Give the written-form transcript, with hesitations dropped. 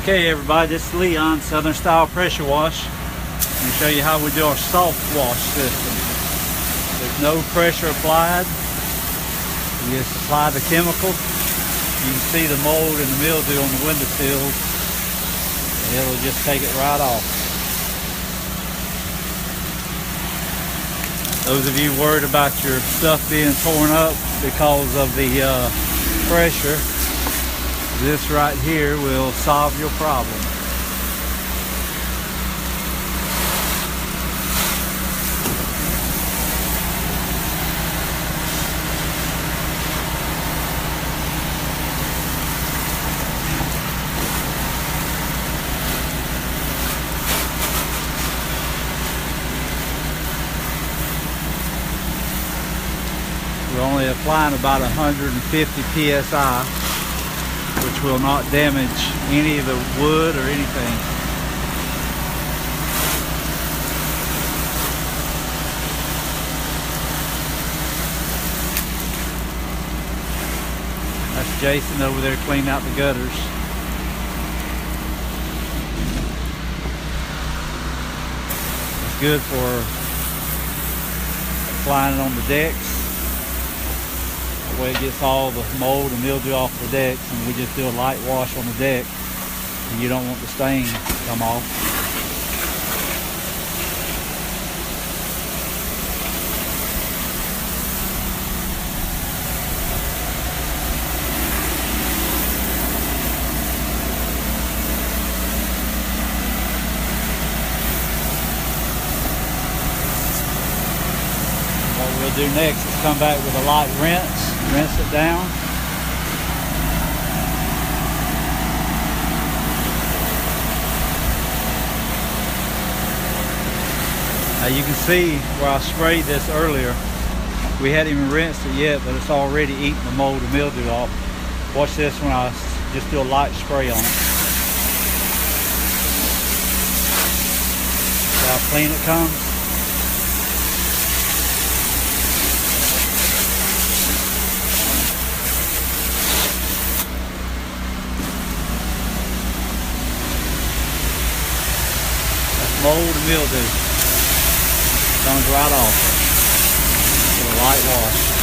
Okay everybody, this is Leon, Southern Style Pressure Wash. Let me show you how we do our soft wash system. There's no pressure applied. You just apply the chemical. You can see the mold and the mildew on the windowsills, and it'll just take it right off. Those of you worried about your stuff being torn up because of the pressure, this right here will solve your problem. We're only applying about 150 psi, which will not damage any of the wood or anything. That's Jason over there cleaning out the gutters. It's good for applying it on the decks. That way it gets all the mold and mildew off the decks, and we just do a light wash on the deck, and you don't want the stain to come off. What we'll do next is come back with a light rinse it down. Now you can see where I sprayed this earlier. We hadn't even rinsed it yet, but it's already eating the mold and mildew off. Watch this when I just do a light spray on it. See how clean it comes? Mold and mildew comes right off with a light wash.